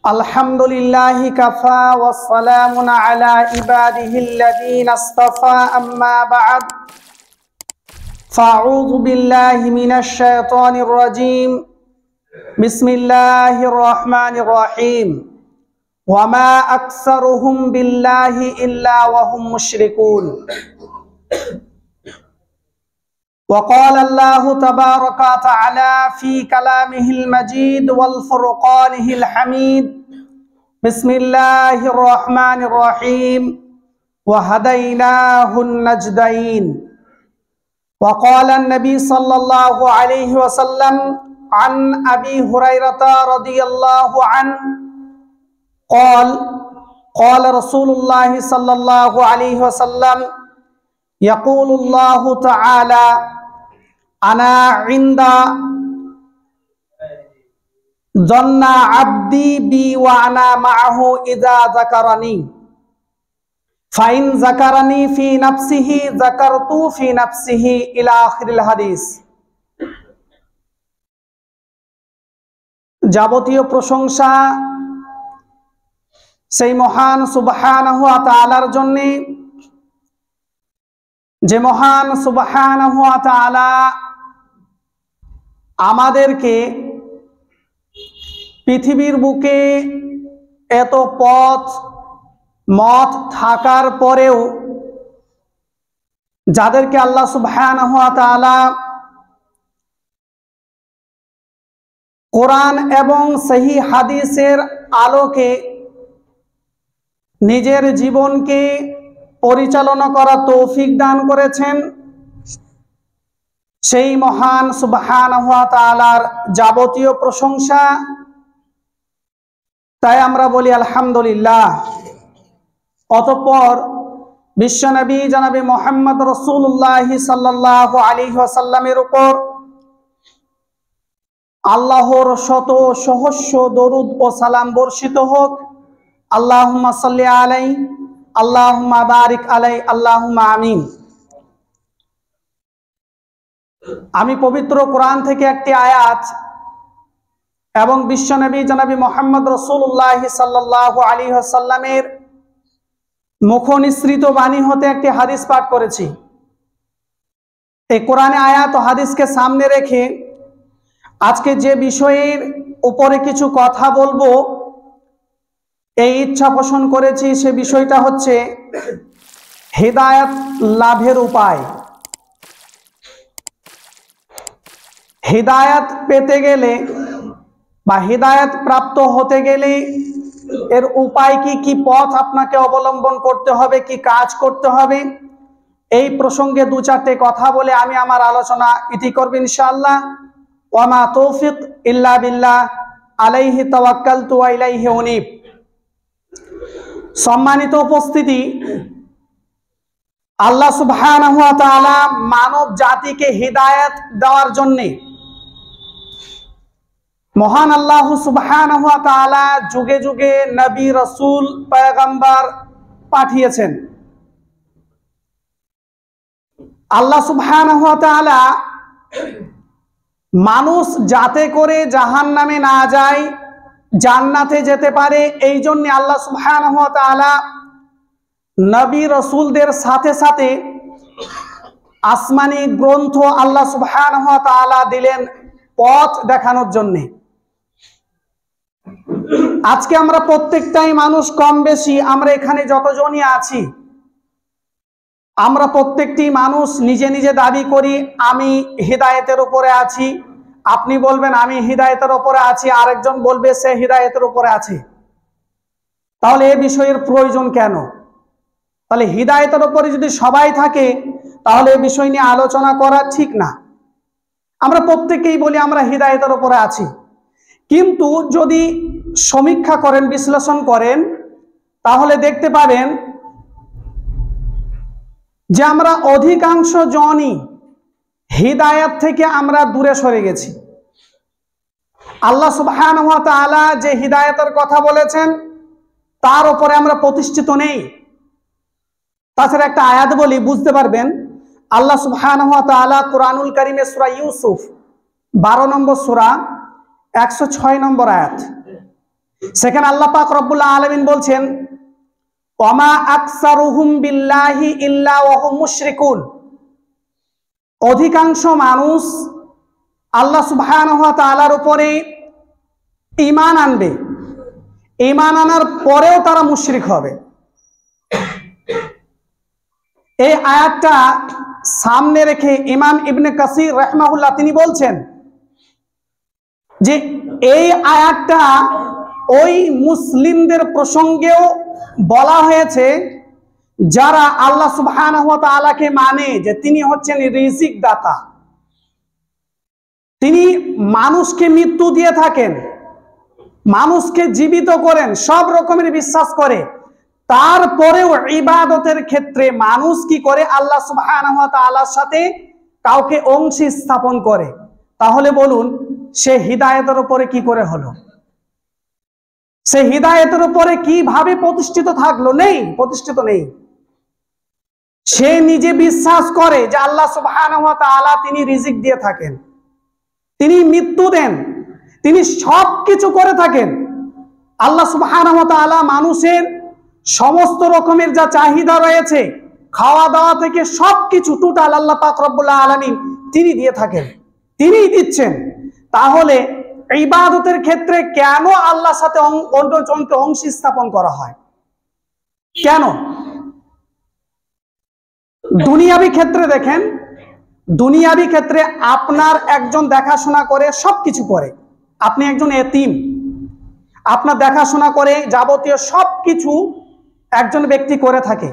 আলহামদুলিল্লাহি কাফা ওয়াস সালামুন আলা ইবাদিহিল্লাযীনা ইসতাফা আম্মা বা'দ ফাআউযু বিল্লাহি মিনাশ শাইতানির রাজীম বিসমিল্লাহির রহমানির রহিম ওয়া মা আকসারুহুম বিল্লাহি ইল্লা ওয়া হুম মুশরিকুন وقال الله تبارك وتعالى في كلامه المجيد والفرقانه الحميد بسم الله الرحمن الرحيم وهديناه النجدين وقال النبي صلى الله عليه وسلم عن أبي هريرة رضي الله عنه قال رسول الله صلى الله عليه وسلم يقول الله تعالى أنا عند ظن عبدي بي وأنا معه إذا ذكرني فإن ذكرني في نفسه ذكرت في نفسه إلى آخر الحديث। যাবতীয় প্রশংসা সেই মহান সুবহানাহু ওয়া তাআলার জন্য, যে মহান সুবহানাহু ওয়া তাআলা আমাদেরকে পৃথিবীর বুকে এত মত থাকার পরেও যাদেরকে আল্লাহ সুবহানাহু ওয়া তাআলা কোরআন এবং সহি হাদিসের আলোকে নিজের জীবনকে পরিচালনা করার তৌফিক দান করেছেন, সেই মহান সুবহানাহু ওয়া তাআলার যাবতীয় প্রশংসা। তাই আমরা বলি আলহামদুলিল্লাহ। অতঃপর বিশ্বনবী জনাবে মুহাম্মদ রাসূলুল্লাহ সাল্লাল্লাহু আলাইহি ওয়াসাল্লামের উপর আল্লাহর শত সহস্র দরুদ ও সালাম বর্ষিত হোক। আল্লাহুম্মা সাল্লি আলাইহি আল্লাহুম্মা বারিক আলাইহি আল্লাহুম্মা আমিন। আমি পবিত্র কোরআন থেকে একটি আয়াত এবং বিশ্বনবী জনাবি মুহাম্মদ রাসূলুল্লাহ সাল্লাল্লাহু আলাইহি ওয়াসাল্লামের মুখনিসৃত বাণী হতে একটি হাদিস পাঠ করেছি। এই কোরআনে আয়াত ও হাদিসকে সামনে রেখে আজকে যে বিষয়ের উপরে কিছু কথা বলবো এই ইচ্ছা পোষণ করেছি, সে বিষয়টা হচ্ছে হিদায়াত লাভের উপায়। হিদায়াত পেতে গেলে বা হিদায়াত প্রাপ্ত হতে গেলে এর উপায় কি, কি পথ আপনাকে অবলম্বন করতে হবে, কি কাজ করতে হবে, এই প্রসঙ্গে দু চারটে কথা বলে আমি আমার আলোচনা ইতি করব ইনশাআল্লাহ। ওয়া মা তৌফিক ইল্লা বিল্লাহ আলাইহি তাওয়াক্কালতু ওয়া ইলাইহি উনীব। সম্মানিত উপস্থিতি, আল্লাহ সুবহানাহু ওয়া তাআলা মানব জাতিকে হিদায়াত দেওয়ার জন্য মহান আল্লাহ সুবহানাহু ওয়া তাআলা যুগে যুগে নবী, রাসূল, পয়গম্বর পাঠিয়েছেন। আল্লাহ সুবহানাহু ওয়া তাআলা মানুষ যাতে করে জাহান্নামে না যায়, জান্নাতে যেতে পারে, এই জন্য আল্লাহ সুবহানাহু ওয়া তাআলা নবী রাসূলদের সাথে সাথে আসমানি গ্রন্থ আল্লাহ সুবহানাহু ওয়া তাআলা দিলেন পথ দেখানোর জন্য। আজকে আমরা প্রত্যেকটাই মানুষ, কম বেশি আমরা এখানে যতজনই আছি, আমরা প্রত্যেকটি মানুষ নিজে নিজে দাবি করি আমি হিদায়াতের উপরে আছি। আপনি বলবেন আমি হিদায়াতের উপরে আছি, আরেকজন বলবে সে হিদায়াতের উপরে আছে। তাহলে এই বিষয়ের প্রয়োজন কেন? তাহলে হিদায়াতের উপরে যদি সবাই থাকে তাহলে এই বিষয় নিয়ে আলোচনা করা ঠিক না। আমরা প্রত্যেকেই বলি আমরা হিদায়াতের উপরে আছি, কিন্তু যদি সমীক্ষা করেন, বিশ্লেষণ করেন, তাহলে দেখতে পাবেন যে আমরা অধিকাংশ জনই হিদায়াত থেকে আমরা দূরে সরে গেছি। আল্লাহ সুবহানাহু ওয়া তাআলা যে হিদায়াতের কথা বলেছেন তার উপরে আমরা প্রতিষ্ঠিত নেই। তাছাড়া একটা আয়াত বলি, বুঝতে পারবেন। আল্লাহ সুবহানাহু ওয়া তাআলা কুরআনুল কারীমে সূরা ইউসুফ 12 নম্বর সূরা 106 নম্বর আয়াত, সেখানে আল্লাহ পাক রব্বুল আলামিন বলছেন, ওয়ামা আকসারুহুম বিল্লাহি ইল্লা ওয়া হুম মুশরিকুন, অধিকাংশ মানুষ আল্লাহ সুবহানাহু ওয়া তাআলার উপরে ঈমান আনবে, ঈমান আনার পরেও তারা মুশরিক হবে। এই আয়াতটা সামনে রেখে ইমাম ইবনে কাসির রাহমাহুল্লাহ তিনি বলছেন যে এই আয়াতটা ওই মুসলিমদের প্রসঙ্গেও বলা হয়েছে যারা আল্লাহ সুবহানাহু ওয়া তাআলাকে মানে যে তিনি হচ্ছেন রিজিক দাতা, তিনি মানুষকে মৃত্যু দিয়ে থাকেন, মানুষকে জীবিত করেন, সব রকমের বিশ্বাস করে, তারপরেও ইবাদতের ক্ষেত্রে মানুষ কি করে? আল্লাহ সুবহানাহু ওয়া তাআলার সাথে কাউকে অংশী স্থাপন করে। তাহলে বলুন সে হিদায়াতের উপরে কি করে হলো? সে হিদায়াতের উপরে কিভাবে প্রতিষ্ঠিত থাকলো? নেই, প্রতিষ্ঠিত নেই। সে নিজে বিশ্বাস করে যে আল্লাহ সুবহানাহু ওয়া তাআলা তিনি রিজিক দিয়ে থাকেন, তিনি মৃত্যু দেন, তিনি সবকিছু করে থাকেন। আল্লাহ সুবহানাহু ওয়া তাআলা মানুষের সমস্ত রকমের যা চাহিদা রয়েছে, খাওয়া দাওয়া থেকে সবকিছু টোটাল আল্লাহ পাক রব্বুল আলামিন তিনি দিয়ে থাকেন, তিনিই দিচ্ছেন। তাহলে ইবাদতের ক্ষেত্রে কেন আল্লাহর সাথে অন্যজনকে অংশী স্থাপন করা হয়? কেন? দুনিয়াবি ক্ষেত্রে দেখেন, দুনিয়াবি ক্ষেত্রে আপনার একজন দেখাশোনা করে, সবকিছু করে। আপনি একজন এতিম, আপনার দেখাশোনা করে, যাবতীয় সবকিছু একজন ব্যক্তি করে থাকে।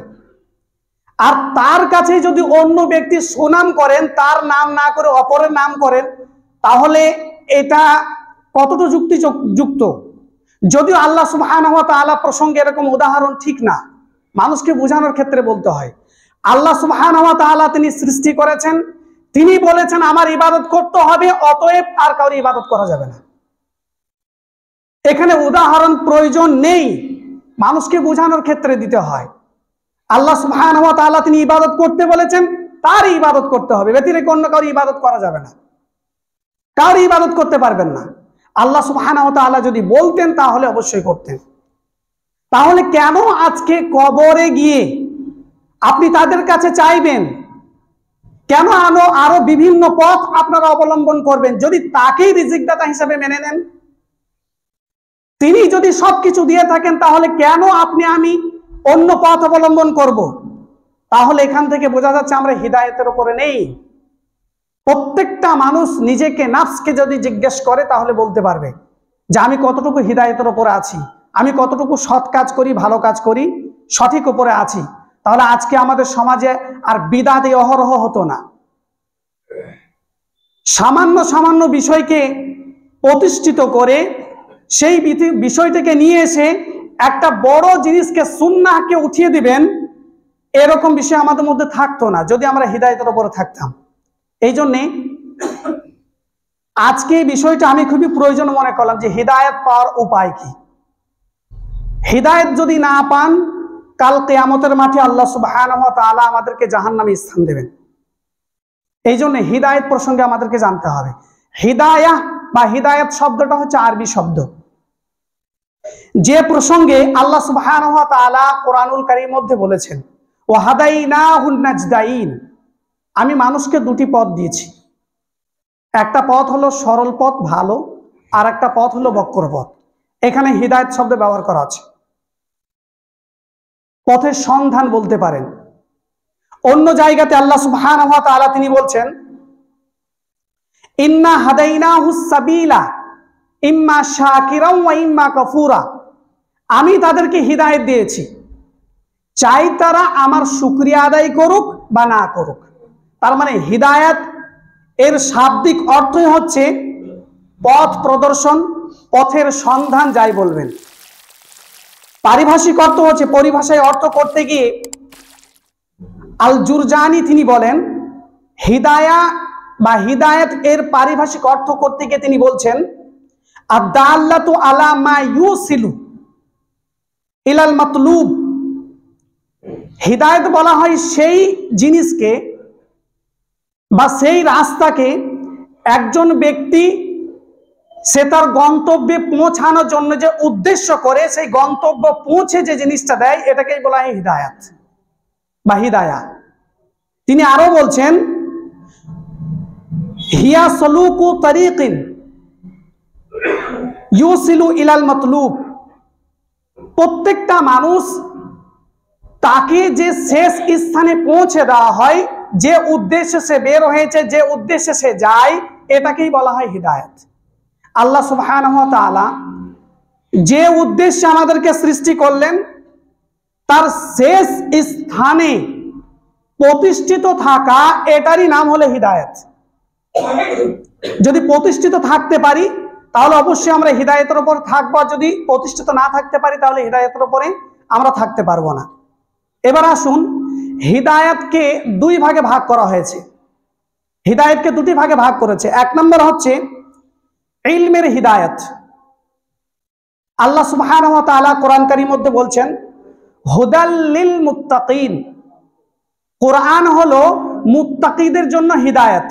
আর তার কাছে যদি অন্য ব্যক্তি সুনাম করেন, তার নাম না করে অপরের নাম করেন, তাহলে এটা কতটা যুক্তিযুক্ত? যদিও আল্লাহ সুবহানাহু ওয়া তাআলা প্রসঙ্গে এরকম উদাহরণ ঠিক না, মানুষকে বোঝানোর ক্ষেত্রে বলতে হয়। আল্লাহ সুবহানাহু ওয়া তাআলা তিনি সৃষ্টি করেছেন, তিনি বলেছেন আমার ইবাদত করতে হবে, অতএব আর কারো ইবাদত করা যাবে না। এখানে উদাহরণ প্রয়োজন নেই, মানুষকে বোঝানোর ক্ষেত্রে দিতে হয়। আল্লাহ সুবহানাহু ওয়া তাআলা তিনি ইবাদত করতে বলেছেন, তারই ইবাদত করতে হবে, ব্যতিরেকে অন্য কারো ইবাদত করা যাবে না, কারো ইবাদত করতে পারবেন না। আল্লাহ সুবহানাহু ওয়া তাআলা যদি বলতেন তাহলে অবশ্যই করতেন। তাহলে কেন আজকে কবরে গিয়ে আপনি তাদের কাছে চাইবেন? কেন আরো বিভিন্ন পথ আপনারা অবলম্বন করবেন যদি তাকেই রিজিকদাতা হিসেবে মেনে নেন? তিনি যদি সবকিছু দিয়ে থাকেন, তাহলে কেন আপনি আমি অন্য পথ অবলম্বন করব? তাহলে এখান থেকে বোঝা যাচ্ছে আমরা হিদায়াতের উপরে নেই। প্রত্যেকটা মানুষ নিজেকে, নাফসকে যদি জিজ্ঞেস করে তাহলে বলতে পারবে যে আমি কতটুকু হিদায়াতের উপরে আছি, আমি কতটুকু সৎ কাজ করি, ভালো কাজ করি, সঠিক উপরে আছি। তাহলে আজকে আমাদের সমাজে আর বিদআত অহরহ হতো না। সামান্য সামান্য বিষয়কে প্রতিষ্ঠিত করে সেই বিষয়টাকে নিয়ে এসে একটা বড় জিনিসকে, সুন্নাহকে উঠিয়ে দিবেন, এরকম বিষয় আমাদের মধ্যে থাকতো না যদি আমরা হিদায়াতের উপরে থাকতাম। এই জন্যে আজকে এই বিষয়টা আমি খুবই প্রয়োজন মনে করলাম যে হিদায়াত পাওয়ার উপায় কি। হিদায়াত যদি না পান, কাল কিয়ামতের মাঠে আল্লাহ সুবহানাহু ওয়া তাআলা আমাদেরকে জাহান্নামে স্থান দেবেন। এই জন্য হিদায়াত প্রসঙ্গে আমাদেরকে জানতে হবে। হিদায়াহ বা হিদায়াত শব্দটা হচ্ছে আরবি শব্দ, যে প্রসঙ্গে আল্লাহ সুবহানাহু ওয়া তাআলা কোরআনুল কারীমের মধ্যে বলেছেন, ওয়া হাদাইনাহুন নাজদাইন, আমি মানুষকে দুটি পথ দিয়েছি। একটা পথ হলো সরল পথ, ভালো, আর একটা পথ হলো বক্র পথ। এখানে হিদায়াত শব্দ ব্যবহার করা আছে, পথের সন্ধান বলতে পারেন। অন্য জায়গাতে আল্লাহ সুবহানাহু ওয়া তাআলা তিনি বলছেন, ইন্না হাদাইনাহুস সাবিলা ইম্মা শাকিরাও ওয়া ইম্মা কাফুরা, আমি তাদেরকে হিদায়াত দিয়েছি, চাই তারা আমার শুকরিয়া আদায় করুক বা না করুক। তার মানে হিদায়াত এর শাব্দিক অর্থই হচ্ছে পথ প্রদর্শন, পথের সন্ধান, যাই বলবেন। পারিভাষিক অর্থ হচ্ছে, পরিভাষায় অর্থ করতে গিয়ে আল জুরজানি তিনি বলেন, হিদায়া বা হিদায়াত এর পারিভাষিক অর্থ করতে গিয়ে তিনি বলছেন, আদ-দাল্লাতু আলা মা ইউসিলু ইলাল মাতলুব। হিদায়াত বলা হয় সেই জিনিসকে বা সেই রাস্তাকে একজন ব্যক্তি সে তার গন্তব্যে পৌঁছানোর জন্য যে উদ্দেশ্য করে, সেই গন্তব্য পৌঁছে যে জিনিসটা দেয়, এটাকেই বলা হয় হিদায়াত বা হিদায়া। তিনি আরো বলছেন, হিয়া সলুকু তারিকিন ইউসিলু ইলাল মাতলুব। প্রত্যেকটা মানুষ তাকে যে শেষ স্থানে পৌঁছে দেওয়া হয়, যে উদ্দেশ্যে সে বের হয়েছে, যে উদ্দেশ্যে সে যায়, এটাকেই বলা হয় হিদায়াত। আল্লাহ সুবহানাহু ওয়া তাআলা যে উদ্দেশ্যে আমাদেরকে সৃষ্টি করলেন, তার শেষ স্থানে প্রতিষ্ঠিত থাকা, এটারই নাম হলো হিদায়াত। যদি প্রতিষ্ঠিত থাকতে পারি তাহলে অবশ্যই আমরা হিদায়াতের উপর থাকবো, আর যদি প্রতিষ্ঠিত না থাকতে পারি তাহলে হিদায়াতের উপরে আমরা থাকতে পারবো না। এবার আসুন, হিদায়াতকে দুই ভাগে ভাগ করা হয়েছে। হিদায়াতকে দুটি ভাগে ভাগ করেছে। এক নম্বর হচ্ছে ইলমের হিদায়াত। আল্লাহ সুবহানাহু ওয়া তাআলা কোরআন কারীমের মধ্যে বলছেন, হুদাল লিল মুত্তাকিন। কোরআন হলো মুত্তাকিদের জন্য হিদায়াত।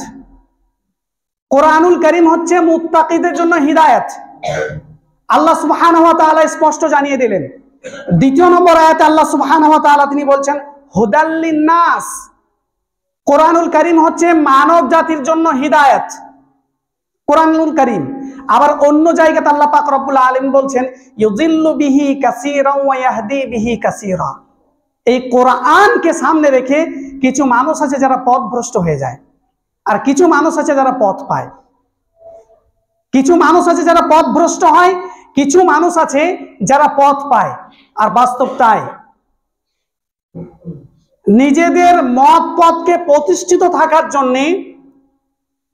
কোরআনুল কারীম হচ্ছে মুত্তাকিদের জন্য হিদায়াত। আল্লাহ সুবহানাহু ওয়া তাআলা স্পষ্ট জানিয়ে দিলেন। দ্বিতীয় নম্বর আয়াতে আল্লাহ সুবহানাহু ওয়া তাআলা তিনি বলছেন, হুদাল লিন-নাস। কোরআনুল কারীম হচ্ছে মানব জাতির জন্য হিদায়াত, কোরআনুল কারীম। আবার অন্য জায়গাতে আল্লাহ পাক রব্বুল আলামিন বলছেন, ইউযিল্লু বিহি কাসীরান ওয়া ইয়াহদি বিহি কাসীরা। এই কোরআনকে সামনে রেখে কিছু মানুষ আছে যারা পথভ্রষ্ট হয়ে যায়, আর কিছু মানুষ আছে যারা পথ পায়। কিছু মানুষ আছে যারা পথভ্রষ্ট হয়, কিছু মানুষ আছে যারা পথ পায়। আর বাস্তব তাই, নিজেদের মত পথকে প্রতিষ্ঠিত থাকার জন্য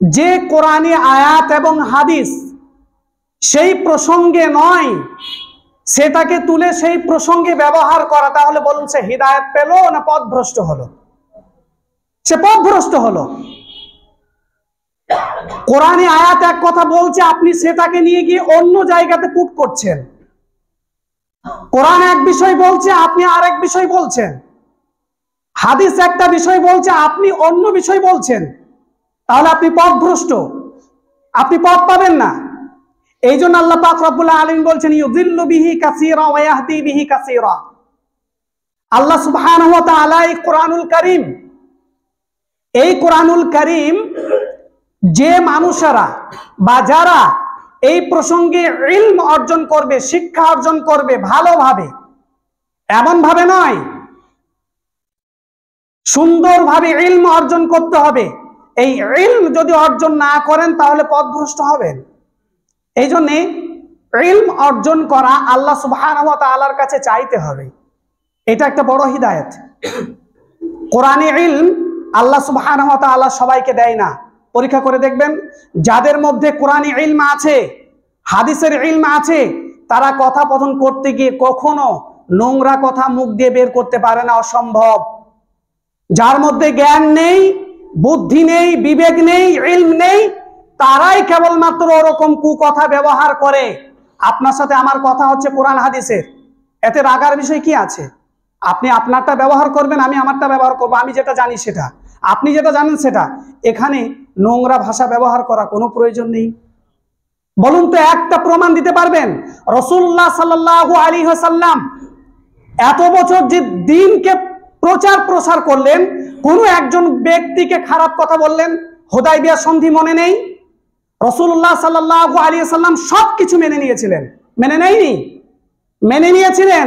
যে কোরআনী আয়াত এবং হাদিস সেই প্রসঙ্গে নয়, সেটাকে তুলে সেই প্রসঙ্গে ব্যবহার করা, তাহলে বলুন সে হিদায়াত পেল না পথভ্রষ্ট হলো? সে পথভ্রষ্ট হলো। কোরআনী আয়াত এক কথা বলছে, আপনি সেটাকে নিয়ে গিয়ে অন্য জায়গাতে পুট করছেন। কোরআন এক বিষয় বলছে, আপনি আরেক বিষয় বলছেন। হাদিস একটা বিষয় বলছে, আপনি অন্য বিষয় বলছেন। তাহলে আপনি পথভ্রষ্ট, আপনি পথ পাবেন না। এই জন্য আল্লাহ পাক রব্বুল আলামিন বলছেন, ইউযিল্লু বিহি কাসীরা ওয়া ইয়াহদি বিহি কাসীরা। আল্লাহ সুবহানাহু ওয়া তাআলা এই কোরআনুল কারীম, এই কোরআনুল কারীম যে মানুষেরা বা যারা এই প্রসঙ্গে ইলম অর্জন করবে, শিক্ষা অর্জন করবে ভালোভাবে, এমন ভাবে নয়, সুন্দরভাবে ইলম অর্জন করতে হবে। এই ইলম যদি অর্জন না করেন তাহলে পথভ্রষ্ট হবেন। এই জন্যে ইলম অর্জন করা আল্লাহ সুবহানাহু ওয়া তাআলার কাছে চাইতে হবে। এটা একটা বড় হিদায়াত। কোরআনে ইলম আল্লাহ সুবহানাহু ওয়া তাআলা সবাইকে দেয় না। পরীক্ষা করে দেখবেন, যাদের মধ্যে কোরআনী ইলম আছে, হাদিসের ইলম আছে, তারা কথাপথন করতে গিয়ে কখনো নোংরা কথা মুখ দিয়ে বের করতে পারে না, অসম্ভব। যার মধ্যে জ্ঞান নেই, বুদ্ধি নেই, বিবেক নেই, ইলম নেই, তারাই কেবলমাত্র ওরকম কুকথা ব্যবহার করে। আপনার সাথে আমার কথা হচ্ছে কোরআন হাদিসের, এতে রাগার বিষয় কি আছে? আপনি আপনারটা ব্যবহার করবেন, আমি আমারটা ব্যবহার করবো। আমি যেটা জানি সেটা, আপনি যেটা জানেন সেটা। এখানে নোংরা ভাষা ব্যবহার করা কোনো প্রয়োজন নেই। বলুন তো, একটা প্রমাণ দিতে পারবেন? রাসূলুল্লাহ সাল্লাল্লাহু আলাইহি ওয়াসাল্লাম এত বছর যে দ্বীনকে প্রচার প্রসার করলেন, কোন একজন ব্যক্তিকে খারাপ কথা বললেন? হুদায়বিয়া সন্ধি মনে নেই? রাসূলুল্লাহ সাল্লাল্লাহু আলাইহি ওয়াসাল্লাম সবকিছু মেনে নিয়েছিলেন, মেনে নেয়নি? মেনে নিয়েছিলেন।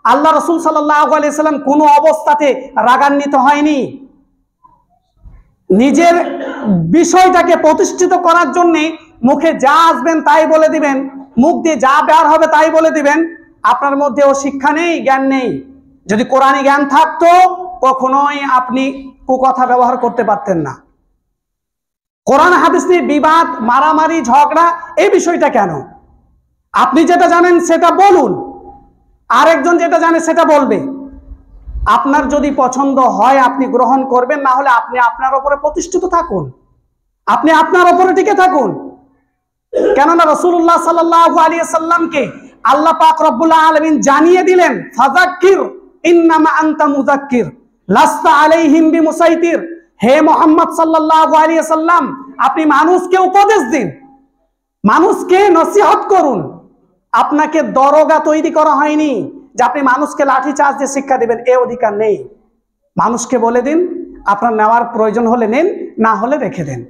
আল্লাহ রাসূল সাল্লাল্লাহু আলাইহি ওয়াসাল্লাম কোনো অবস্থাতে রাগান্বিত হয়নি। নিজের বিষয়টাকে প্রতিষ্ঠিত করার জন্য মুখে যা আসবেন তাই বলে দিবেন, মুখ দিয়ে যা বের হবে তাই বলে দিবেন। আপনার মধ্যে ও শিক্ষা নেই, জ্ঞান নেই। যদি কোরআনী জ্ঞান থাকতো কখনোই আপনি কুকথা ব্যবহার করতে পারতেন না। কোরআন হাদিস নিয়ে বিবাদ, মারামারি, ঝগড়া, এই বিষয়টা কেন? আপনি যেটা জানেন সেটা বলুন, আরেকজন যেটা জানে সেটা বলবে। আপনার যদি পছন্দ হয় আপনি গ্রহণ করবেন, না হলে আপনি আপনার উপরে প্রতিষ্ঠিত থাকুন, আপনি আপনার উপরে টিকে থাকুন। কেননা রাসূলুল্লাহ সাল্লাল্লাহু আলাইহি ওয়াসাল্লামকে আল্লাহ পাক রব্বুল আলামিন জানিয়ে দিলেন, ফাযাক্কির ইন্নামা আনতা মুযাক্কির লাস্তা আলাইহিম বিমুসাইতির। হে মুহাম্মদ সাল্লাল্লাহু আলাইহি ওয়াসাল্লাম, আপনি মানুষকে উপদেশ দিন, মানুষকে নসিহত করুন। আপনাকে দরগা তৈরি করা হয়নি যে আপনি মানুষকে লাঠি চার্জ দিয়ে শিক্ষা দিবেন, এ অধিকার নেই। মানুষকে বলে দিন, আপনার নেওয়ার প্রয়োজন হলে নিন, না হলে রেখে দেন।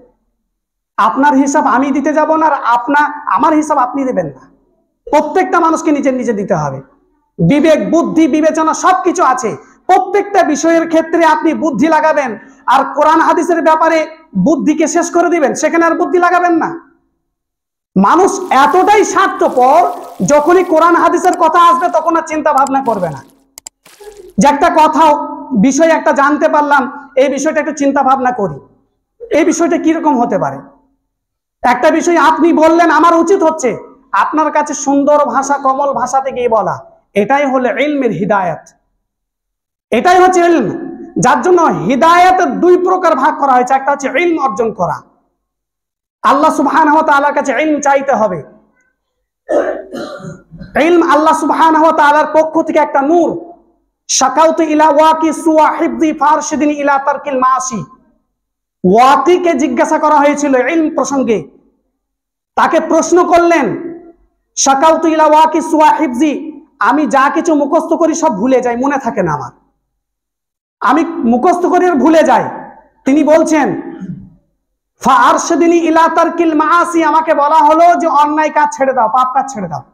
আপনার হিসাব আমি দিতে যাব না, আর আমার হিসাব আপনি দেবেন না। প্রত্যেকটা মানুষকে নিজে নিজে দিতে হবে। বিবেক, বুদ্ধি, বিবেচনা সবকিছু আছে। প্রত্যেকটা বিষয়ের ক্ষেত্রে আপনি বুদ্ধি লাগাবেন। আর কোরআন হাদিসের ব্যাপারে বুদ্ধিকে শেষ করে দিবেন, সেখানে আর বুদ্ধি লাগাবেন না। মানুষ এতটাই স্বার্থপর, যখনই কোরআন হাদিসের কথা আসবে তখন আর চিন্তা ভাবনা করবে না যে একটা কথা বিষয় একটা জানতে পারলাম, এই বিষয়টা একটু চিন্তা ভাবনা করি, এই বিষয়টা কিরকম হতে পারে। একটা বিষয় আপনি বললেন, আমার উচিত হচ্ছে আপনার কাছে সুন্দর ভাষা, কমল ভাষাতে গিয়ে বলা। এটাই হলো ইলমের হিদায়াত, এটাই হচ্ছে ইলম। যার জন্য হিদায়াতের দুই প্রকার ভাগ করা হয়েছে। একটা হচ্ছে ইলম অর্জন করা, আল্লাহ সুবহানাহু ওয়া তাআলার কাছে ইলম চাইতে হবে। ইলম আল্লাহ সুবহানাহু ওয়া তাআলার পক্ষ থেকে একটা নূর। শাকাউতু ইলা ওয়াকি সুয়া হিফযি ফারশিদিন ইলা তারকিল মাসি। ওয়াকিকে জিজ্ঞাসা করা হয়েছিল ইলম প্রসঙ্গে, তাকে প্রশ্ন করলেন, শাকাউতু ইলা ওয়াকি সুয়া হিফযি, আমি যা কিছু মুখস্থ করি সব ভুলে যাই, মনে থাকে না আমার, আমি মুখস্থ করি আর ভুলে যাই। তিনি বলছেন ফারশিদিনি ইলা তারকিল মাসি, আমাকে বলা হলো যে অন্যায় কাজ ছেড়ে দাও, পাপ কাজ ছেড়ে দাও।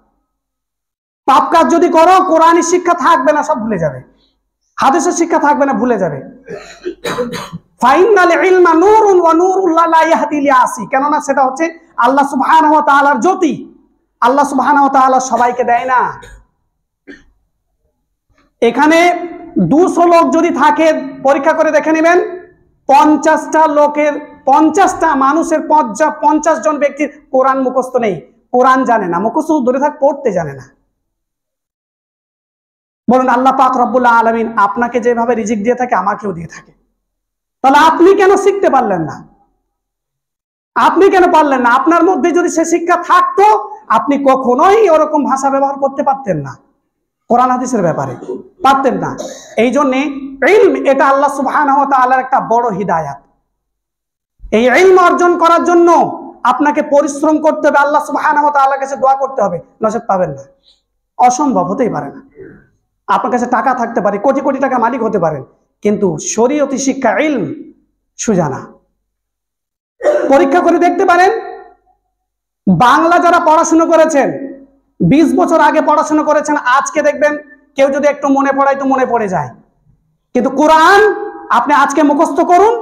পাপ কাজ যদি করো, কোরআনী শিক্ষা থাকবে না, সব ভুলে যাবে, হাদিসের শিক্ষা থাকবে না, ভুলে যাবে। ফাইনাল ইলমা নূরুন ওয়া নূরুল্লাহ লা ইয়াহদি লিআসি, কেননা সেটা হচ্ছে আল্লাহ সুবহানাহু ওয়া তাআলার জ্যোতি। আল্লাহ সুবহানাহু ওয়া তাআলা সবাইকে দেয় না। এখানে 200 লোক যদি থাকে, পরীক্ষা করে দেখে নেবেন, 50টা মানুষের 50 জন ব্যক্তির কোরআন মুখস্থ নেই, কোরআন জানে না, মুখস্থ ধরে থাক, পড়তে জানে না। বলুন, আল্লাহ পাক রব্বুল আলামিন আপনাকে যেভাবে রিজিক দিয়ে থাকে, আমাকেও দিয়ে থাকে, তাহলে আপনি কেন শিখতে পারলেন না? আপনি কেন পারলেন না? আপনার মধ্যে যদি সে শিক্ষা থাকতো, আপনি কখনোই ওরকম ভাষা ব্যবহার করতে পারতেন না, কোরআন হাদিসের ব্যাপারে পারতেন না। এই জন্যে ইলম, এটা আল্লাহ সুবহানাহু ওয়া তাআলার একটা বড় হিদায়াত। এই ইলম অর্জন করার জন্য আপনাকে পরিশ্রম করতে হবে, আল্লাহ সুবহানাহু ওয়া তাআলার কাছে দোয়া করতে হবে, নচেত পাবেন না। অসম্ভব, হতেই পারে না। আপনার কাছে টাকা থাকতে পারে, কোটি কোটি টাকা মালিক হতে পারেন, কিন্তু শরীয়তি শিক্ষা, ইলম সুজানা। পরীক্ষা করে দেখতে পারেন, বাংলা যারা পড়াশোনা করেছেন, 20 বছর আগে পড়াশোনা করেছেন, আজকে দেখবেন কেউ যদি একটু মনে পড়ায় তো মনে পড়ে যায়। কিন্তু কোরআন আপনি আজকে মুখস্থ করুন,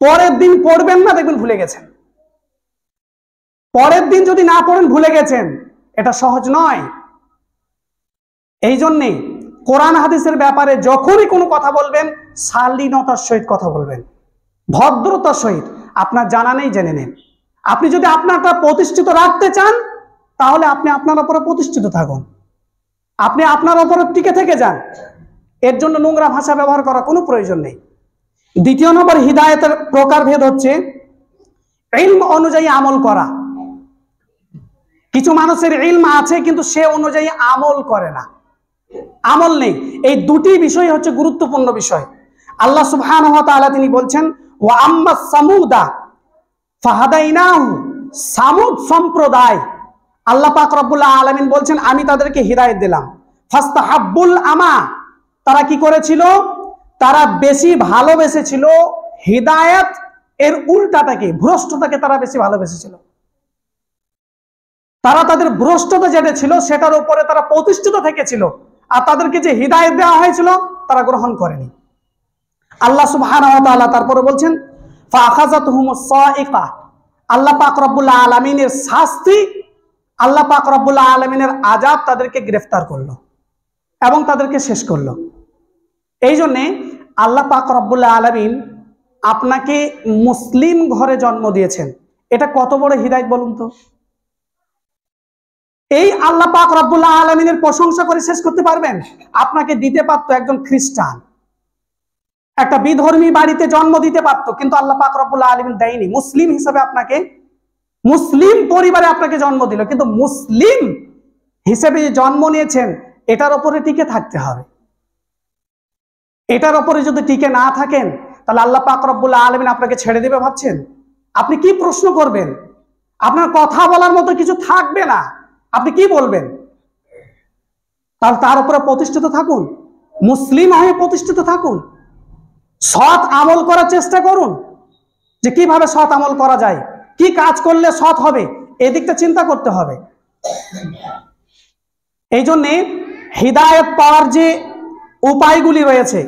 পরের দিন পড়বেন না, দেখবেন ভুলে গেছেন। পরের দিন যদি না পড়েন, ভুলে গেছেন। এটা সহজ নয়। এই জন্যে কোরআন হাদিসের ব্যাপারে যখনই কোনো কথা বলবেন, শালীনতার সহিত কথা বলবেন, ভদ্রতার সহিত। আপনার জানা নেই, জেনে নেন। আপনি যদি আপনারটা প্রতিষ্ঠিত রাখতে চান, তাহলে আপনি আপনার উপরে প্রতিষ্ঠিত থাকুন, আপনি আপনার উপরে টিকে থেকে যান। এর জন্য নোংরা ভাষা ব্যবহার করার কোনো প্রয়োজন নেই। দ্বিতীয় নম্বর হিদায়াতের প্রকারভেদ হচ্ছে ইলম অনুযায়ী আমল করা। কিছু মানুষের ইলম আছে, কিন্তু সে অনুযায়ী আমল করে না, আমল নেই। এই দুটি বিষয় হচ্ছে গুরুত্বপূর্ণ বিষয়। আল্লাহ সুবহানাহু ওয়া তাআলা তিনি বলছেন, ওয়া আম্মা সামুদা ফাহাদাইনাহু, সামুদ সম্প্রদায়, আল্লাহ পাক রব্বুল আলামিন বলছেন আমি তাদেরকে হিদায়াত দিলাম। ফাস্তাহাব্বুল আমা, তারা কি করেছিল? তারা বেশি ভালোবেসেছিল হিদায়াত এর উল্টাটাকে, ভ্রষ্টতাকে তারা বেশি ভালোবেসেছিল। তারা তাদের ভ্রষ্টতা যেটা ছিল সেটার উপরে তারা প্রতিষ্ঠিত থেকেছিল, আর তাদেরকে যে হিদায়াত দেওয়া হয়েছিল তারা গ্রহণ করেনি। আল্লাহ সুবহানাহু ওয়া তাআলা তারপরে বলছেন ফাআখাযাতহুমুস সাইকা, আল্লাহ পাক রব্বুল আলামিনের শাস্তি, আল্লাহ পাক রব্বুল আলামিনের আযাব তাদেরকে গ্রেফতার করলো এবং তাদেরকে শেষ করলো। এই জন্যে আল্লাহ পাক রব্বুল আলামিন আপনাকে মুসলিম ঘরে জন্ম দিয়েছেন, এটা কত বড় হিদায়াত বলুন তো। এই আল্লাহ পাক রব্বুল আলামিনের প্রশংসা করে শেষ করতে পারবেন? আপনাকে দিতে পারতো একজন খ্রিস্টান, একটা বিধর্মী বাড়িতে জন্ম দিতে পারতো, কিন্তু আল্লাহ পাক রব্বুল আলামিন দেয়নি। মুসলিম হিসেবে আপনাকে, মুসলিম পরিবারে আপনাকে জন্ম দিল, কিন্তু মুসলিম হিসেবে যে জন্ম নিয়েছেন এটার উপরে টিকে থাকতে হবে। এটার উপরে যদি টিকে না থাকেন, তাহলে আল্লাহ পাক রব্বুল আলামিন আপনাকে ছেড়ে দিবে ভাবছেন? আপনি কি প্রশ্ন করবেন? আপনার কথা বলার মতো কিছু থাকবে না, আপনি কি বলবেন? তাহলে তার উপরে প্রতিষ্ঠিত থাকুন, মুসলিম হয়ে প্রতিষ্ঠিত থাকুন, সৎ আমল করার চেষ্টা করুন, যে কিভাবে সৎ আমল করা যায়, কি কাজ করলে সৎ হবে, এদিকটা চিন্তা করতে হবে। এই জন্যে হিদায়াত পাওয়ার যে উপায়গুলি রয়েছে,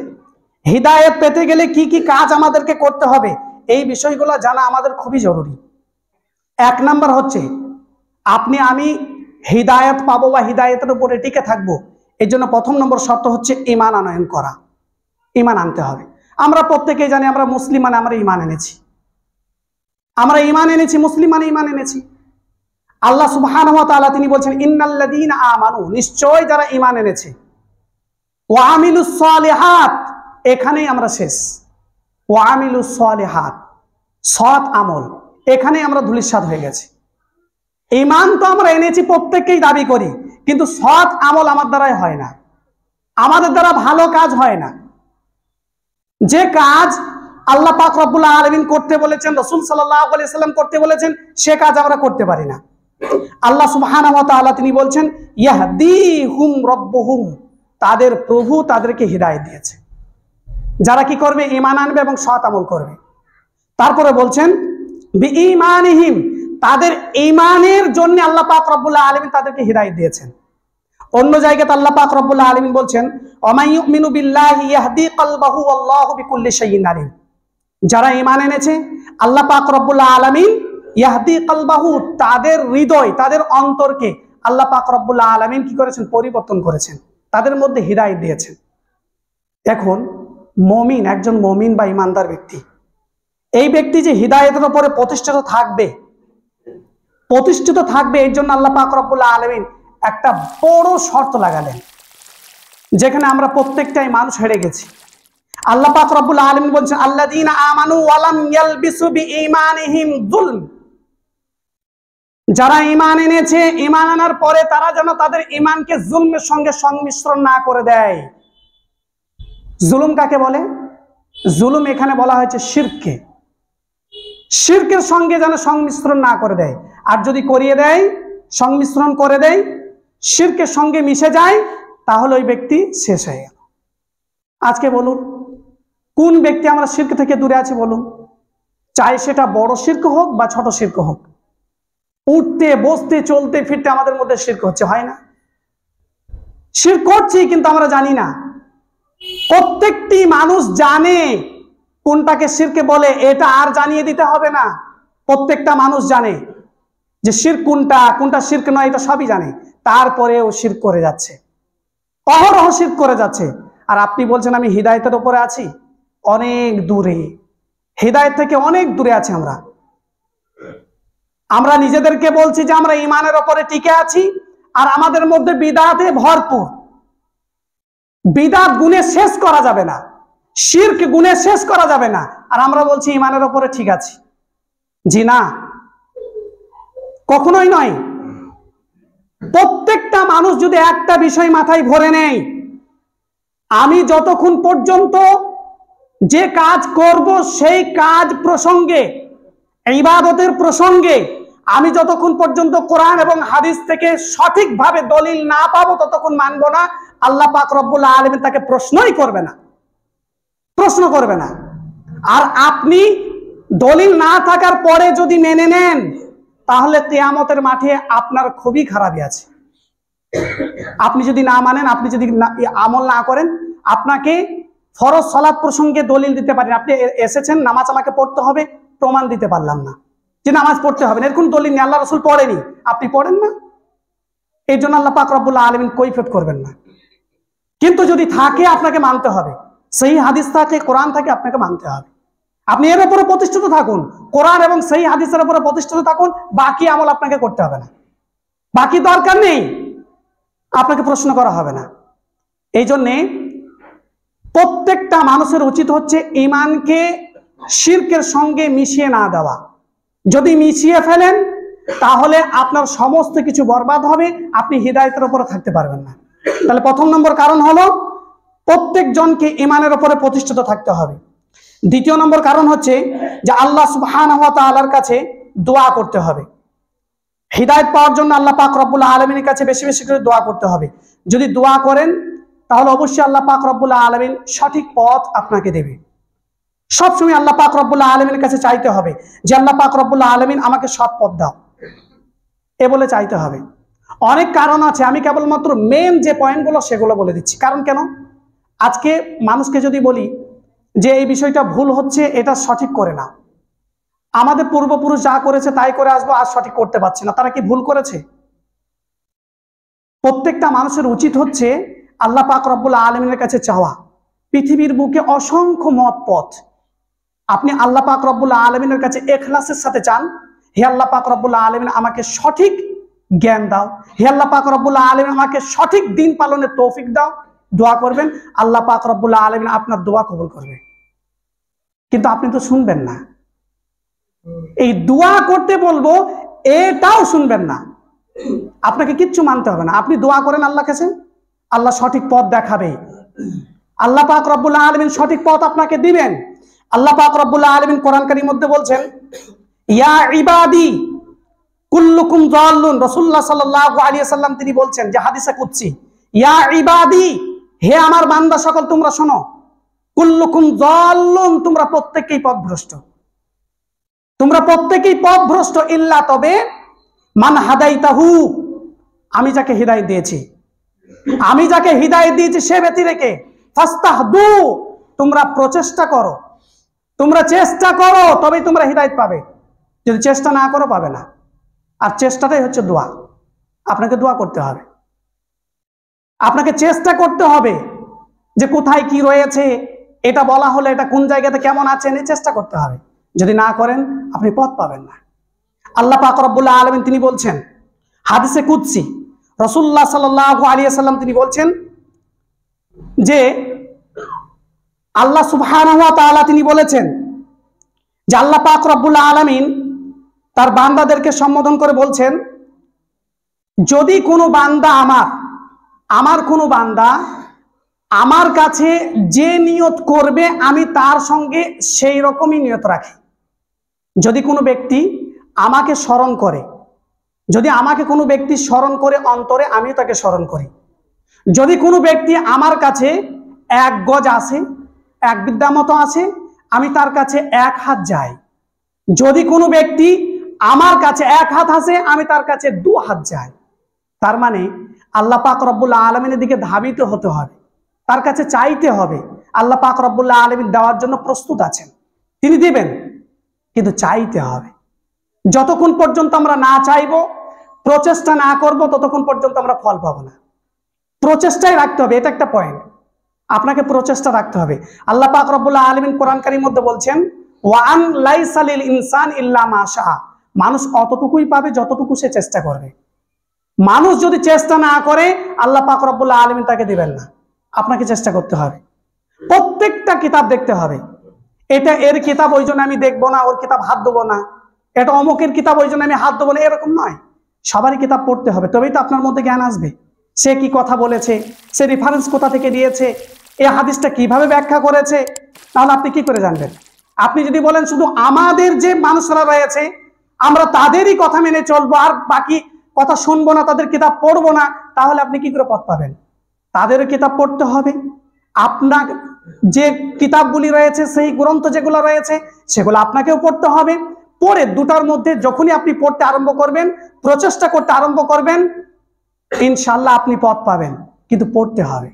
হিদায়াত পেতে গেলে কি কি কাজ আমাদেরকে করতে হবে, এই বিষয়গুলো জানা আমাদের খুবই জরুরি। এক নাম্বার হচ্ছে, আপনি আমি হিদায়াত পাবো বা হিদায়াতের উপরে টিকে থাকবো, এর জন্য প্রথম নম্বর শর্ত হচ্ছে ঈমান আনয়ন করা। ঈমান আনতে হবে। আমরা প্রত্যেকেই জানি আমরা মুসলিম মানে আমরা ঈমান এনেছি, আমরা ঈমান এনেছি, মুসলিম মানে ঈমান এনেছি। আল্লাহ সুবহানাহু ওয়া তাআলা তিনি বলছেন ইন্নাল্লাযীনা আমানু, নিশ্চয় যারা ঈমান এনেছে, ওয়া আমিলুস সালিহাত, এখানেই আমরা শেষ। ওয়া আমিলুস সালিহাত, সৎ আমল, এখানেই আমরা ধূলিসাৎ হয়ে গেছি। ঈমান তো আমরা এনেছি, প্রত্যেককেই দাবি করি, কিন্তু সৎ আমল আমার দ্বারাই হয় না, আমাদের দ্বারা ভালো কাজ হয় না। যে কাজ আল্লাহ পাক রব্বুল আলামিন করতে বলেছেন, রাসূল সাল্লাল্লাহু আলাইহি সাল্লাম করতে বলেছেন, সে কাজ আমরা করতে পারি না। আল্লাহ সুবহানাহু ওয়া তাআলা তিনি বলছেন ইয়াহদিহুম রাব্বুহুম, তাদের প্রভু তাদেরকে হিদায়াত দিয়েছে, যারা কি করবে, ঈমান আনবে এবং সৎ আমল করবে। তারপরে বলছেন বিঈমানিহিম, তাদের ঈমানের জন্য আল্লাহ পাক রব্বুল আলামিন তাদেরকে হিদায়াত দিয়েছেন। অন্য জায়গাতে আল্লাহ পাক রব্বুল আলামিন বলছেন ওয়ামাই ইউমিনু বিল্লাহি ইয়াহদি কলবাহু ওয়াল্লাহু বিকুল্লি শাইইন আলিম, যারা ঈমান এনেছে আল্লাহ পাক রব্বুল আলামিন ইয়াহদি কলবাহু, তাদের হৃদয়, তাদের অন্তরকে আল্লাহ পাক রব্বুল আলামিন কি করেছেন, পরিবর্তন করেছেন, তাদের মধ্যে হিদায়াত দিয়েছেন। এখন মুমিন, একজন মুমিন বা ঈমানদার ব্যক্তি, এই ব্যক্তি যে হিদায়াতের উপরে প্রতিষ্ঠিত থাকবে, এর জন্য আল্লাহ পাক রব্বুল আলামিন একটা বড় শর্ত লাগালেন, যেখানে আমরা প্রত্যেকটাই মানুষ হেরে গেছি। আল্লাহ পাক রব্বুল আলামিন বলছেন আল্লাযীনা আমানু ওয়া লাম ইয়ালবিসু বিঈমানিহিম যুলম, যারা ঈমান এনেছে, ঈমান আনার পরে তারা যেন তাদের ঈমানকে জুলমের সঙ্গে সংমিশ্রণ না করে দেয়। জুলুম কাকে বলে? জুলুম এখানে বলা হয়েছে শিরককে, শিরকের সঙ্গে যেন সংমিশ্রণ না করে দেয়। আর যদি করিয়ে দেয়, সংমিশ্রণ করে দেয়, শিরকের সঙ্গে মিশে যায়, তাহলে ওই ব্যক্তি শেষ হয়ে গেল। আজকে বলুন, কোন ব্যক্তি আমরা শিরক থেকে দূরে আছি বলুন? চাই সেটা বড় শিরক হোক বা ছোট শিরক হোক, উঠতে বসতে চলতে ফিরতে আমাদের মধ্যে শিরক হচ্ছে, হয় না? শিরক করছি কিন্তু আমরা জানি না। প্রত্যেকটি মানুষ জানে কোনটাকে শিরকে বলে, এটা আর জানিয়ে দিতে হবে না। প্রত্যেকটা মানুষ জানে যে শিরক কোনটা, কোনটা শিরক নয়, এটা সবই জানে। তারপরেও শিরক করে যাচ্ছে, অহরহ শিরক করে যাচ্ছে। আর আপনি বলছেন আমি হিদায়াতের উপরে আছি, অনেক দূরে, হিদায়াত থেকে অনেক দূরে আছি আমরা। আমরা নিজেদেরকে বলছি যে আমরা ঈমানের উপরে টিকে আছি, আর আমাদের মধ্যে বিদআতে ভরপুর। বিদআত গুণে শেষ করা যাবে না, শিরক গুণে শেষ করা যাবে না, আর আমরা বলছি ঈমানের উপরে ঠিক আছি। জি না, কখনোই নয়। প্রত্যেকটা মানুষ যদি একটা বিষয় মাথায় ভরে নেয়, আমি যতক্ষণ পর্যন্ত যে কাজ করব সেই কাজ প্রসঙ্গে, ইবাদতের প্রসঙ্গে আমি যতক্ষণ পর্যন্ত কোরআন এবং হাদিস থেকে সঠিকভাবে দলিল না পাবো, ততক্ষণ মানবো না। আল্লাহ পাক রব্বুল আলামিন তাকে প্রশ্নই করবে না, প্রশ্ন করবে না। আর আপনি দলিল না থাকার পরে যদি মেনে নেন, তাহলে কিয়ামতের মাঠে আপনার খুবই খারাপই আছে। আপনি যদি না মানেন, আপনি যদি আমল না করেন, আপনাকে ফরজ সালাত প্রসঙ্গে দলিল দিতে পারেন, আপনি এসেছেন নামাজ আমাকে পড়তে হবে, প্রমাণ দিতে পারলাম না যে নামাজ পড়তে হবে, এরকম দলিল নেই, আল্লাহ রাসূল পড়েনি, আপনি পড়েন না, এই জন্য আল্লাহ পাক রব্বুল আলামিন কৈফিয়ত করবেন না। কিন্তু যদি থাকে, আপনাকে মানতে হবে, সেই হাদিস থাকে, কোরআন থাকে, আপনাকে মানতে হবে। আপনি এর উপরে প্রতিষ্ঠিত থাকুন, কোরআন এবং সেই হাদিসের উপরে প্রতিষ্ঠিত থাকুন, বাকি আমল আপনাকে করতে হবে না, বাকি দরকার নেই, আপনাকে প্রশ্ন করা হবে না। এই জন্যে প্রত্যেকটা মানুষের উচিত হচ্ছে ঈমানকে শিরকের সঙ্গে মিশিয়ে না দেওয়া। যদি মিশিয়ে ফেলেন, তাহলে আপনার সমস্ত কিছু বরবাদ হবে, আপনি হিদায়াতের উপরে থাকতে পারবেন না। তাহলে প্রথম নম্বর কারণ হলো প্রত্যেকজনকে ঈমানের উপরে প্রতিষ্ঠিত থাকতে হবে। দ্বিতীয় নম্বর কারণ হচ্ছে যে আল্লাহ সুবহানাহু ওয়া তাআলার কাছে দোয়া করতে হবে। হিদায়াত পাওয়ার জন্য আল্লাহ পাক রব্বুল আলামিনের কাছে বেশি বেশি করে দোয়া করতে হবে। যদি দোয়া করেন তাহলে অবশ্যই আল্লাহ পাক রব্বুল আলামিন সঠিক পথ আপনাকে দেবে। সবসময় আল্লাহ পাক রব্বুল আলামিনের কাছে চাইতে হবে যে আল্লাহ পাক রব্বুল আলামিন আমাকে সৎ পথ দাও, এ বলে চাইতে হবে। অনেক কারণ আছে, আমি কেবলমাত্র মেন যে পয়েন্টগুলো সেগুলো বলে দিচ্ছি। কারণ কেন, আজকে মানুষকে যদি বলি যে এই বিষয়টা ভুল হচ্ছে, এটা সঠিক করে না, আমাদের পূর্বপুরুষ যা করেছে তাই করে আসবো, আর সঠিক করতে পারছে না, তারা কি ভুল করেছে? প্রত্যেকটা মানুষের উচিত হচ্ছে আল্লাহ পাক রব্বুল আলামিনের কাছে চাওয়া। পৃথিবীর বুকে অসংখ্য মত পথ, আপনি আল্লাহ পাক রব্বুল আলামিনের কাছে ইখলাসের সাথে চান, হে আল্লাহ পাক রব্বুল আলামিন আমাকে সঠিক জ্ঞান দাও, হে আল্লাহ পাক রব্বুল আলামিন আমাকে সঠিক দিন পালনের তৌফিক দাও, দোয়া করবেন, আল্লাহ পাক রব্বুল আলামিন আপনার দোয়া কবুল করবে। কিন্তু আপনি তো শুনবেন না, এই দোয়া করতে বলবো এটাও শুনবেন না, আপনাকে কিচ্ছু মানতে হবে না। আপনি দোয়া করেন আল্লাহর কাছে, আল্লাহ সঠিক পথ দেখাবে, আল্লাহ পাক রব্বুল আলামিন সঠিক পথ আপনাকে দিবেন। আল্লাহ পাক রব্বুল আলামিন কোরআন কারীমের মধ্যে বলছেন, ইয়া ইবাদি কুল্লুকুম যাল্লুন, রাসূলুল্লাহ সাল্লাল্লাহু আলাইহি ওয়াসাল্লাম তিনি বলছেন যে হাদিসে কুদসি, ইয়া ইবাদি, হে আমার বান্দা সকল তোমরা শোনো, কুল্লুকুম যাল্লুন, তোমরা প্রত্যেকেই পথভ্রষ্ট, তোমরা প্রত্যেকেই পথভ্রষ্ট, ইল্লা তবে মান হাদাইতাহু, আমি যাকে হিদায়াত দিয়েছি, আমি যাকে হিদায়াত দিয়েছি সে ব্যতি রেখে, ফাস্তাহদু, তোমরা প্রচেষ্টা করো, তোমরা চেষ্টা করো তবেই তোমরা হিদায়াত পাবে, যদি চেষ্টা না করো পাবে না। আর চেষ্টাটাই হচ্ছে দোয়া, আপনাকে দোয়া করতে হবে, আপনাকে চেষ্টা করতে হবে যে কোথায় কি রয়েছে, এটা বলা হলে এটা কোন জায়গাতে কেমন আছেন, এই চেষ্টা করতে হবে। যদি না করেন আপনি পথ পাবেন না। আল্লাহ পাক রব্বুল আলামিন তিনি বলছেন হাদিসে কুদসি, রাসূলুল্লাহ সাল্লাল্লাহু আলাইহি ওয়াসাল্লাম তিনি বলছেন যে আল্লাহ সুবহানাহু ওয়া তাআলা তিনি বলেছেন যে আল্লাহ পাক রব্বুল আলামিন তার বান্দাদেরকে সম্বোধন করে বলছেন, যদি কোনো বান্দা আমার কোনো বান্দা আমার কাছে যে নিয়ত করবে আমি তার সঙ্গে সেই রকমই নিয়ত রাখি। যদি কোনো ব্যক্তি আমাকে স্মরণ করে, যদি আমাকে কোনো ব্যক্তি স্মরণ করে অন্তরে, আমিও তাকে স্মরণ করি। যদি কোনো ব্যক্তি আমার কাছে 1 গজ আসে, 1 বিদ্যা মতো আসে, আমি তার কাছে 1 হাত যাই। যদি কোনো ব্যক্তি আমার কাছে 1 হাত আসে, আমি তার কাছে 2 হাত যাই। তার মানে আল্লাহ পাক রব্বুল আলামিনের দিকে ধাবিত হতে হবে, তার কাছে চাইতে হবে। আল্লাহ পাক রব্বুল আলামিন দেওয়ার জন্য প্রস্তুত আছেন, তিনি দিবেন, কিন্তু চাইতে হবে। যতক্ষণ পর্যন্ত আমরা না চাইবো, প্রচেষ্টা না করব, ততক্ষণ পর্যন্ত আমরা ফল পাবো না। প্রচেষ্টাই রাখতে হবে, এটা একটা পয়েন্ট, আপনাকে প্রচেষ্টা রাখতে হবে। আল্লাহ পাক রব্বুল আলামিন কোরআন কারীমের মধ্যে বলছেন, ওয়ান লাইসা লিল ইনসান ইল্লা মা শাআ, মানুষ অতটুকুই পাবে যতটুকু সে চেষ্টা করবে। মানুষ যদি চেষ্টা না করে আল্লাহ পাক রব্বুল আলামিন তাকে দিবেন না। আপনাকে চেষ্টা করতে হবে, প্রত্যেকটা কিতাব দেখতে হবে। এটা এর কিতাব ওই জন্য আমি দেখবো না, ওর কিতাব হাত দেবো না, এটা অমুকের কিতাব ওই জন্য আমি হাত দেবো না, এরকম নয়। সবারই কিতাব পড়তে হবে, তবেই তো আপনার মধ্যে জ্ঞান আসবে। সে কি কথা বলেছে, সে রেফারেন্স কোথা থেকে দিয়েছে, এই হাদিসটা কিভাবে ব্যাখ্যা করেছে, তাহলে আপনি কি করে জানবেন? আপনি যদি বলেন শুধু আমাদের যে মানুষরা রয়েছে আমরা তাদেরই কথা মেনে চলবো আর বাকি কথা শুনবো না, তাদের কিতাব পড়বো না, তাহলে আপনি কি করে পথ পাবেন? তাদেরও কিতাব পড়তে হবে। আপনার যে কিতাবগুলি রয়েছে, সেই গ্রন্থ যেগুলো রয়েছে সেগুলো আপনাকেও পড়তে হবে। পড়ে দুটার মধ্যে যখনই আপনি পড়তে আরম্ভ করবেন, প্রচেষ্টা করতে আরম্ভ করবেন, ইনশাআল্লাহ আপনি পথ পাবেন। কিন্তু পড়তে হবে,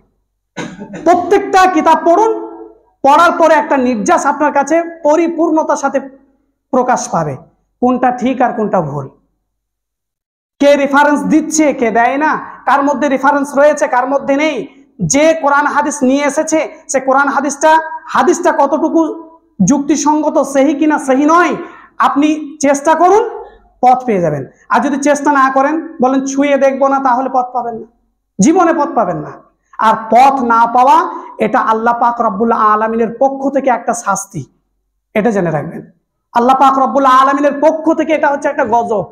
প্রত্যেকটা কিতাব পড়ুন, পড়ার পরে একটা নির্যাস আপনার কাছে পরিপূর্ণতার সাথে প্রকাশ পাবে কোনটা ঠিক আর কোনটা ভুল। কে রেফারেন্স দিচ্ছে, কে দেয় না, কার মধ্যে রেফারেন্স রয়েছে, কার মধ্যে নেই। যে কোরআন হাদিস নিয়ে এসেছে সে কোরআন হাদিসটা কতটুকু যুক্তিসঙ্গত, সহি কিনা সহি নয়, আপনি চেষ্টা করুন, পথ পেয়ে যাবেন। আর যদি চেষ্টা না করেন, বলেন ছুঁয়ে দেখবো না, তাহলে পথ পাবেন না, জীবনে পথ পাবেন না। আর পথ না পাওয়া এটা আল্লাহ পাক রব্বুল আলামিনের পক্ষ থেকে একটা শাস্তি, এটা জেনে রাখবেন। আল্লাহ পাক রব্বুল আলামিনের পক্ষ থেকে এটা হচ্ছে একটা গজব।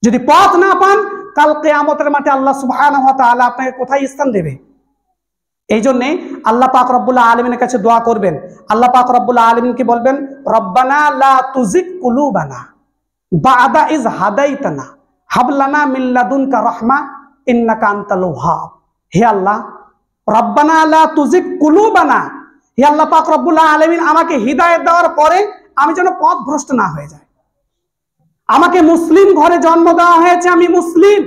যদি পথ না পান, কাল কিয়ামতের মাঠে আল্লাহ সুবহানাহু ওয়া তাআলা আপনাকে কোথায় স্থান দেবে? এই জন্যে আল্লাহ পাক রব্বুল আলামিনের কাছে দোয়া করবেন। আল্লাহ পাক রব্বুল আলামিনকে বলবেন, রব্বানা লা তুজিগ কুলুবানা বা'দা ইজ হাদাইতানা হাবলানা মিন লাদুনকা রাহমা ইন্নাকা আনতাল ওয়াহ্হাব। হে আল্লাহ, রব্বানা লা তুজিগ কুলুবানা, হে আল্লাহ পাক রব্বুল আলামিন আমাকে হিদায়াত দেওয়ার পরে আমি যেন পথভ্রষ্ট না হয়ে যাই। আমাকে মুসলিম ঘরে জন্ম দেওয়া হয়েছে, আমি মুসলিম,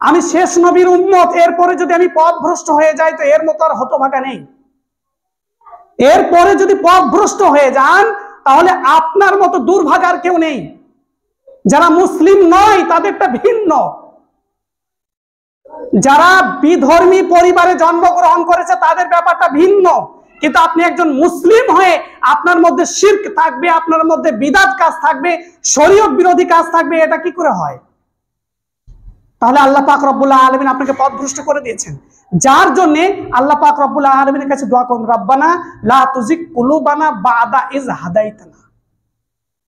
আমি শেষ নবীর উম্মত, এরপরে যদি আমি পথভ্রষ্ট হয়ে যাই তো এর মতো আর হতভাগা নেই। এরপরে যদি পথভ্রষ্ট হয়ে যান তাহলে আপনার মতো দুর্ভাগার কেউ নেই। যারা মুসলিম নয় তাদেরটা ভিন্ন, যারা বিধর্মী পরিবারে জন্মগ্রহণ করেছে তাদের ব্যাপারটা ভিন্ন। কিন্তু আপনি একজন মুসলিম হয়ে আপনার মধ্যে শিরক থাকবে, আপনার মধ্যে বিদআত কাজ থাকবে, শরীয়ত বিরোধী কাজ থাকবে, এটা কি করে হয়? তাহলে আল্লাহ পাক রব্বুল আলামিন আপনাকে পথভ্রষ্ট করে দিয়েছেন, যার জন্য আল্লাহ পাক রব্বুল আলামিনের কাছে দোয়া করুন, রব্বানা লা তুজিগ কুলুবানা বাদা ইজ হাদাইতানা,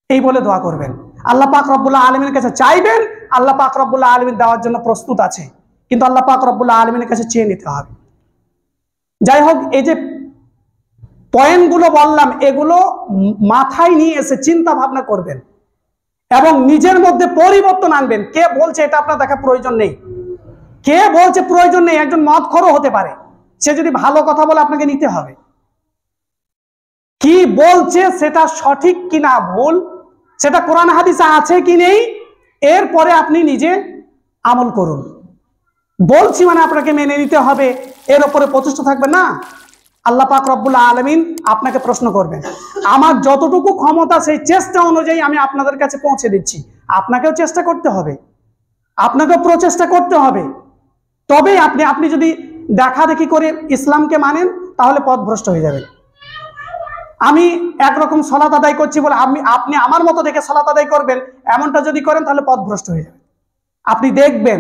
এই বলে দোয়া করবেন। আল্লাহ পাক রব্বুল আলামিনের কাছে চাইবেন, আল্লাহ পাক রব্বুল আলামিন দেওয়ার জন্য প্রস্তুত আছে, কিন্তু আল্লাহ পাক রব্বুল আলামিনের কাছে চেয়ে নিতে হবে। যাই হোক, এই যে পয়েন্টগুলো বললাম এগুলো মাথায় নিয়ে এসে চিন্তা ভাবনা করবেন এবং নিজের মধ্যে পরিবর্তন আনবেন। কে বলছে এটা আপনার দেখা প্রয়োজন নেই, কে বলছে প্রয়োজন নেই, একজন মদখোরও হতে পারে, সে যদি ভালো কথা বলে আপনাকে নিতে হবে। কি বলছে সেটা সঠিক কিনা ভুল, সেটা কোরআন হাদিসে আছে কি নেই, এরপরে আপনি নিজে আমল করুন। বলছি মানে আপনাকে মেনে নিতে হবে, এর উপরে প্রতিষ্ঠা থাকবে না। আল্লাহ পাক রব্বুল আলামিন আপনাকে প্রশ্ন করবেন। আমার যতটুকু ক্ষমতা সেই চেষ্টা অনুযায়ী আমি আপনাদের কাছে পৌঁছে দিচ্ছি, আপনাকেও চেষ্টা করতে হবে, আপনাকেও প্রচেষ্টা করতে হবে। তবে আপনি যদি দেখা দেখি করে ইসলামকে মানেন তাহলে পথভ্রষ্ট হয়ে যাবেন। আমি একরকম সালাত আদায় করছি বলে আপনি আমার মতো দেখে সালাত আদায় করবেন, এমনটা যদি করেন তাহলে পথভ্রষ্ট হয়ে যাবেন। আপনি দেখবেন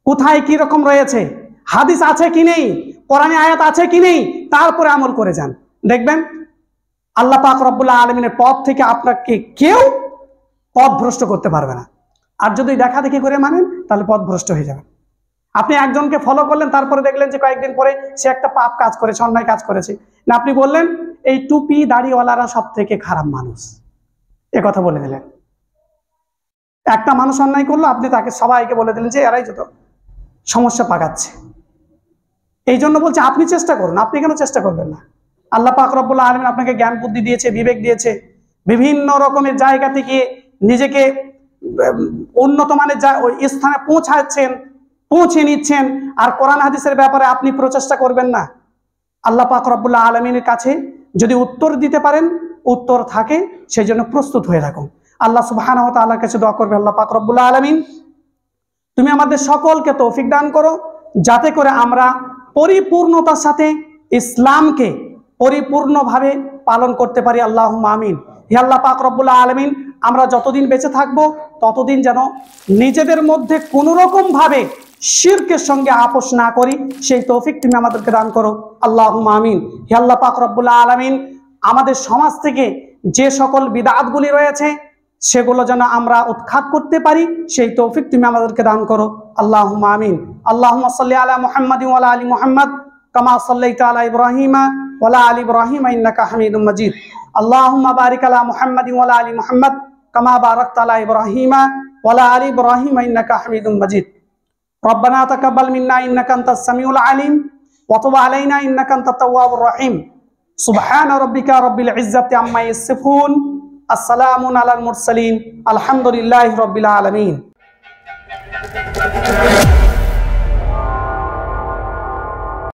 কোথায় কি রকম রয়েছে, হাদিস আছে কি নেই, কোরআনে আয়াত আছে কি নেই, তারপরে আমল করে যান। দেখবেন আল্লাহ পাক রব্বুল আলামিনের পথ থেকে আপনাকে কেউ পথভ্রষ্ট করতে পারবে না। আর যদি দেখা দেখি করে মানেন তাহলে পথভ্রষ্ট হয়ে যাবেন। আপনি একজনকে ফলো করলেন, তারপরে দেখলেন যে কয়েকদিন পরে সে একটা পাপ কাজ করেছে, অন্যায় কাজ করেছে, না আপনি বললেন এই টুপি দাড়িওয়ালারা সব থেকে খারাপ মানুষ, এ কথা বলে দিলেন। একটা মানুষ অন্যায় করলো, আপনি তাকে সবাইকে বলে দিলেন যে এরাই যত সমস্যা পাকাচ্ছে। এই জন্য বলছে আপনি চেষ্টা করুন। আপনি কেন চেষ্টা করবেন না? আল্লাহ পাক রব্বুল আলামিন আপনাকে জ্ঞান বুদ্ধি দিয়েছে, বিবেক দিয়েছে, বিভিন্ন রকমের জায়গা থেকে নিজেকে উন্নত মানের স্থানে পৌঁছে নিচ্ছেন, আর কোরআন হাদিসের ব্যাপারে আপনি প্রচেষ্টা করবেন না। আল্লাহ পাক রব্বুল আলামিনের কাছে যদি উত্তর দিতে পারেন, উত্তর থাকে, সেই জন্য প্রস্তুত হয়ে থাকুন। আল্লাহ সুবহানাহু ওয়া তাআলার কাছে দোয়া করবে, আল্লাহ পাক রব্বুল আলামিন তুমি আমাদের সকলকে তৌফিক দান করো, যাতে করে আমরা পরিপূর্ণতার সাথে ইসলামকে পরিপূর্ণভাবে পালন করতে পারি। আল্লাহুম্মা আমিন। হে আল্লাহ পাক রব্বুল আলামিন, আমরা যতদিন বেঁচে থাকবো ততদিন যেন নিজেদের মধ্যে কোনো রকম ভাবে শিরকের সঙ্গে আপোষ না করি, সেই তৌফিক তুমি আমাদেরকে দান করো। আল্লাহুম্মা আমিন। হে আল্লাহ পাক রব্বুল আলামিন, আমাদের সমাজ থেকে যে সকল বিদআতগুলি রয়েছে সেগুলো যেন আমরা উৎখাত করতে পারি, সেই তৌফিক তুমি আমাদেরকে দান করো। আল্লাহুম্মা আমিন। আল্লাহুম্মা সাল্লি আলা মুহাম্মাদিন ওয়া আলা আলি মুহাম্মাদ কামা সাল্লাইতা আলা ইব্রাহিমা ওয়া আলা আলি ইব্রাহিমা ইন্নাকা হামিদুম মাজিদ। আল্লাহুম্মা বারিক আলা মুহাম্মাদিন ওয়া আলা আলি মুহাম্মাদ কামা বারাকতা আলা ইব্রাহিমা ওয়া আলা আলি ইব্রাহিমা ইন্নাকা হামিদুম মাজিদ। রব্বানা তাকাব্বাল মিন্না ইন্নাকা আনতাস সামিউল আলিম ওয়া তুব আলাইনা ইন্নাকা আনতাত তাওয়াবুর রহিম। সুবহানা রাব্বিকা রাব্বিল ইজ্জাতি আম্মা ইয়াসিফুন। আসসালামু আলাল মুরসালিন। আলহামদুলিল্লাহি রাব্বিল আলামিন।